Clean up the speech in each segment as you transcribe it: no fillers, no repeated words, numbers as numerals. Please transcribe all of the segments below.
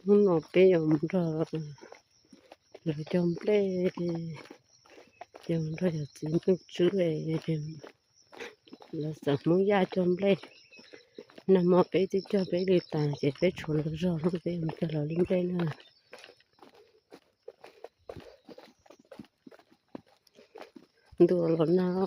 nó bé dòng rồi rồi trong bé dòng rồi chỉ nước chứa là sợ muốn ra trong bé nằm ở bé thì cho bé đi tàn chỉ bé chuột rồi không bé mình cho nó lên đây nữa đồ nó nào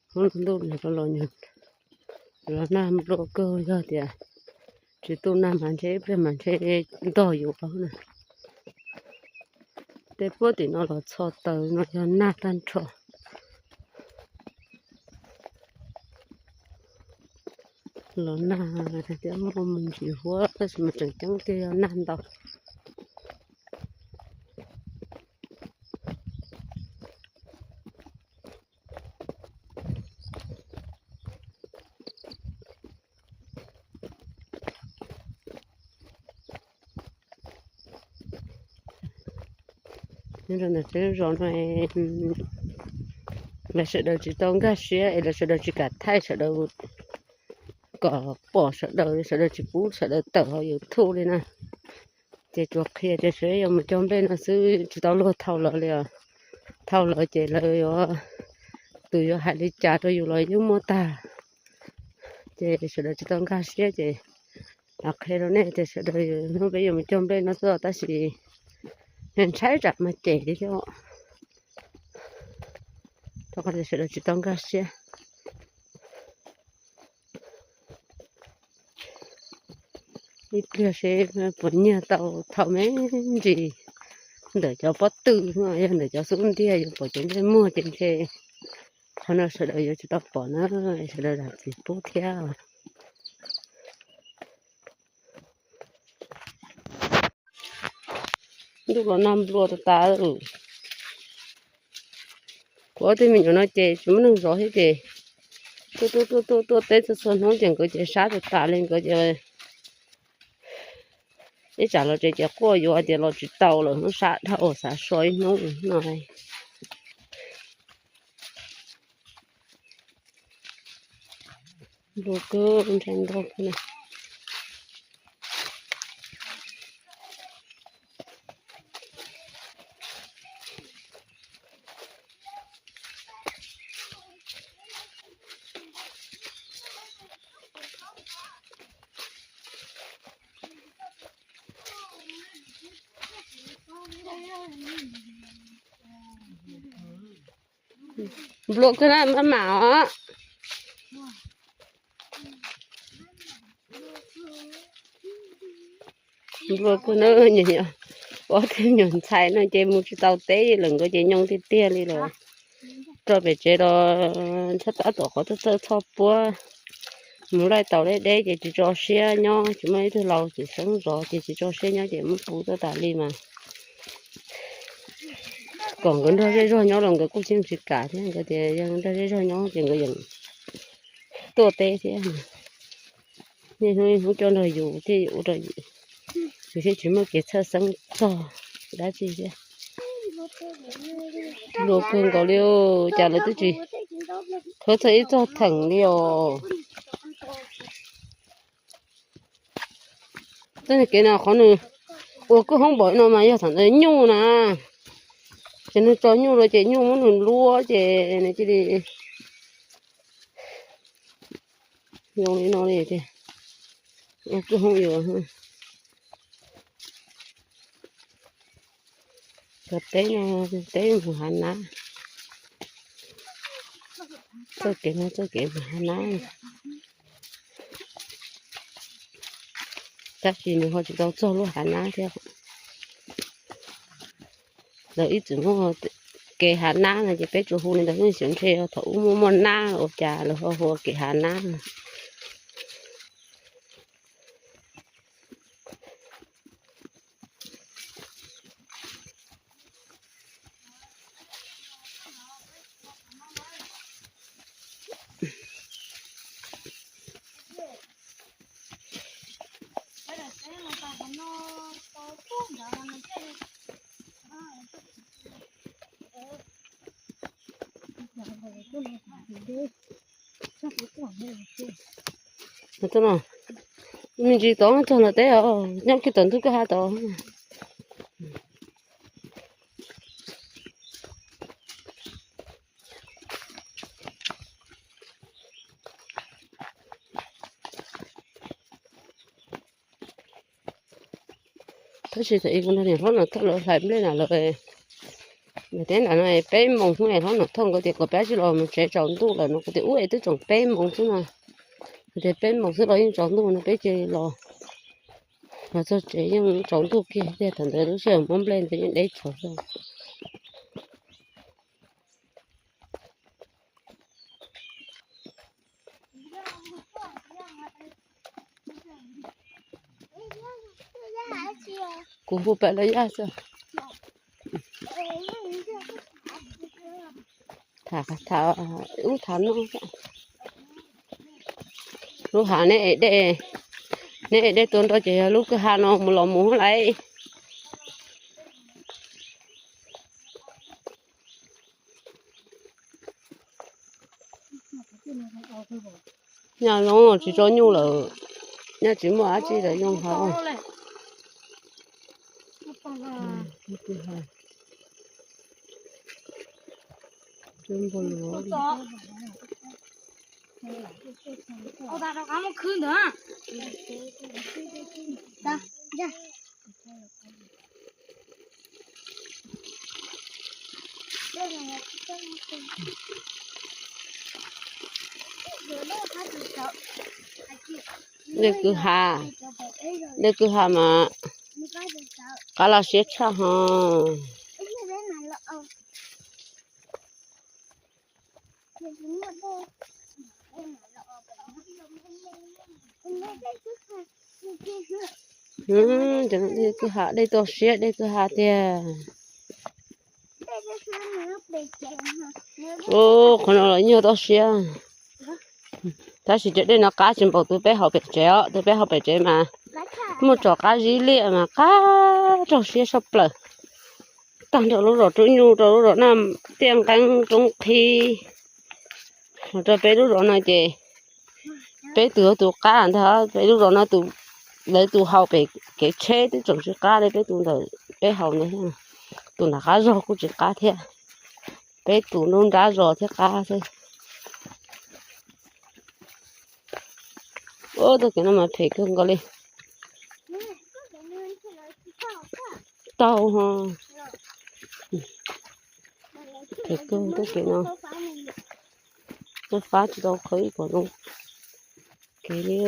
không đồ này có lo nhỉ lo nam lo cơ ra thì chỉ tu nam hạn chế bé hạn chế đòiอยู่เขาน่ะแต่พวกที่nó là cho tờ nó cho nát tan cho nó na thì cái mà mình chỉ hóa cái mà chẳng chẳng cái nan đâu nên là cái rồi này là sợ đầu chỉ tông cái xe là sợ đầu chỉ cả thay sợ đầu cỏ bỏ sợ đầu chỉ bút sợ đầu tở họอยู่thu lên nè chỉ chuột kia chỉ sấy mà trong bên là sư chỉ tao lo thâu lại chỉ lời từ yo hai đi trả tôiอยู่lời những mô tả chỉ sợ đầu chỉ tông cái xe chỉ đặc biệt là này chỉ sợ đầu nó bây giờ mà trong bên nó sợ ta chỉ nên trái rạp mà trẻ đi cho tôi có thể sẽ được chỉ tông gas xe ít kia sẽ vẫn nhà tàu thầu mấy gì để cho bắt tư mà để cho xuống đi rồi bỏ trên xe mua trên xe cho nó sẽ đợi cho tao bỏ nó sẽ đợi làm gì tốt theo lúc đó năm lúa ta rồi có thì mình nói chơi chúng nó rõ hết chơi tôi tết xuân không chẳng có chơi sát được ta lên có chơi để trả lời chơi qua vô thì lo chỉ tàu rồi nó sát thâu sát soi nó này đồ cơ bên trên đồ này block cái này mà mạo block cái nơi nhỉ có thể nhon xài nó chơi một cái tàu té lần có chơi nhông tia đi rồi rồi về chơi đó chắc đã tổ có tới thọ búa muốn lại tàu đấy chỉ cho xe nhau chỉ mấy thứ lâu chỉ sống rồi chỉ cho xe nhau chỉ muốn phụ tới tàu đi mà còn cái đó rồi nhau lòng cái cũng chim chỉ cả thế cái thì đó rồi nhau chỉ cái gì to té thế nên thôi không cho nó dù thì rồi thì chỉ mới cái sơ sống to đã gì thế đồ cơm có liêu trả lời cái gì thôi thấy cho thẳng liêu thế này cái nào khó nữa ô cứ không bỏ nó mà giờ thằng ấy nhu nè cho nên cho nhu rồi chị nhu muốn lúa chị này chị đi nhu đi nó đi chị cứ không nhiều ha cái tế một hạt ná tôi kể một hạt ná chắc gì nữa họ chỉ đâu cho luôn hạt ná theo rồi ít chừng họ kể hạt ná này chỉ biết chỗ hồ này là cái chuyện theo thủ mua món ná ở trà là họ kể hạt ná Itu no. mình chỉ tốn cho nó té nhắm cái tuần thứ cái hai tỏ thế thì thấy con này nó nó thở lại lên là rồi người thế là nó bé mông xuống này nó thông cái tiệc của bé chứ rồi mình sẽ chọn tu là nó có thể uống tới chọn bé mông xuống này thì bé mông xuống rồi chọn tu nó bé chơi lò mà cho chế những chọn tu kia thì thành ra nó sẽ mông lên thì những đấy chọn rồi cũng không phải là giá sao thả ú thả nó lúc hà này để tuần đó chị lúc cái hà nó một lò muỗng lại nhà nó chỉ cho nhu là nhà chỉ mua chỉ để dùng hả 좀 볼로. 나 가면 큰다. 나, 자. Đây cứ hà mà cá là xếp cha ha. Chẳng đây cứ hạ đây to xếp đây cứ hạ tiền. Ô con nó nhiều to xếp. Ta chỉ đây nó cá chim bầu tôi bé học bể chế mà một trò cá gì lẹ mà cá trò xếp sắp lở. Tăng được lúc rồi trốn nhu rồi lúc rồi nằm tiền căng trong thi rồi bé lúc rồi này chị bé tụi cá ăn thôi bé lúc rồi nó tụi lấy tụi hậu bé cái chế thì trồng cá đấy bé tụi rồi bé hậu này tụi là cá rò cũng chỉ cá thế bé tụi nôn đá rò thế cá thôi ô tôi cái nó mà phải cưng có đi tàu ha thì cưng tôi cái nó phá cho tao khơi của nó cái đi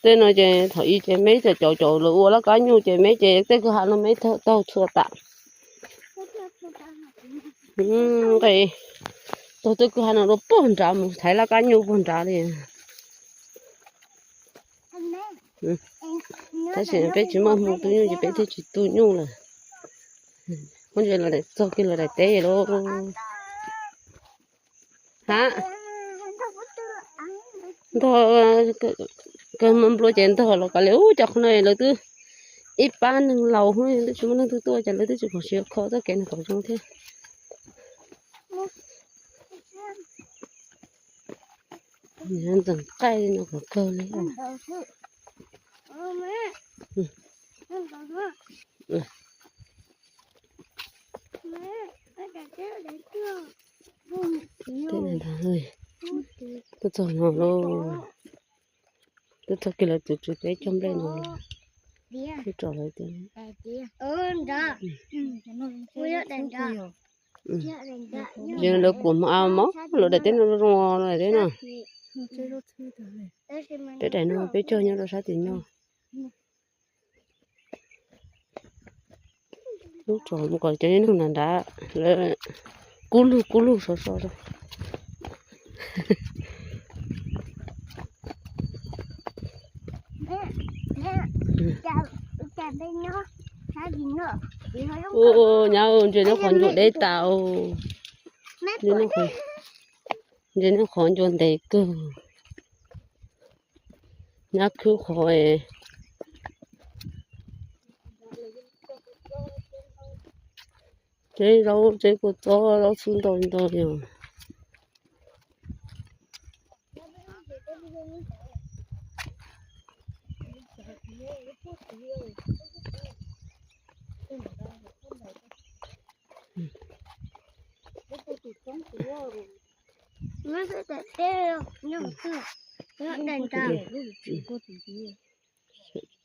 tên nó chơi thổi chơi mấy giờ chỗ lúa nó có nhiều chơi mấy chơi tên cứ nó mấy tao thua tạm cái tôi cứ nó bốn trăm thấy là có nhiều bốn trăm đi thế thì bé chỉ mong một túi như bé thì chỉ túi nhu là con gì là để cho cái là để té đó hả thôi cái mâm lúa chén thôi là cái liu chọc này là từ ít bán lầu thôi chúng nó từ tôi chẳng lấy từ chỉ có siêu khó tất cả nó còn trong thế nhân từng cây nó có cơ đấy thế này thằng ơi tôi cho nó luôn tôi cho cái là tụi cái trong đây rồi tôi cho lại tiền giờ nó của mà móc rồi để tên nó rong này thế nào để nó bé chơi nhau rồi sao tiền nhau lúc trò một cái chơi nó là đã cú lu so rồi ô nhau chơi nó còn chỗ đấy tao chơi nó còn chỗ đấy cơ nó cứ khỏi 这老这个早老村到你到呀。那是在这哟，那个是，那等着。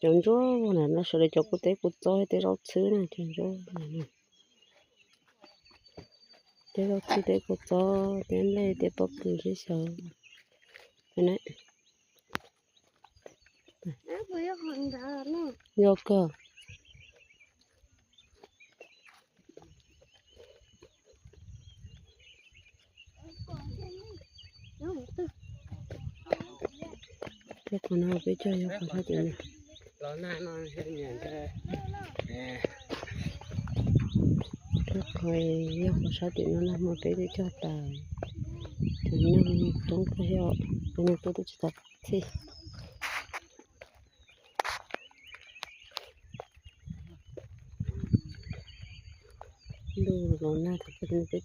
Chẳng cho này nó sẽ cho cô tế cô cho tế rau xứ này chẳng cho này tế rau xứ tế cô cho đến đây tế bọc cử chứ sợ cái này Nó bây giờ còn đỡ nữa. vô cơ cái con nào biết chơi vô con sao này Lo nãy nó sẽ nhận thế. cái coi vô con sao nó làm một cái để cho tài thì nó trong cái hiệu cái này tôi chỉ tập thì đồ còn nào thì cái này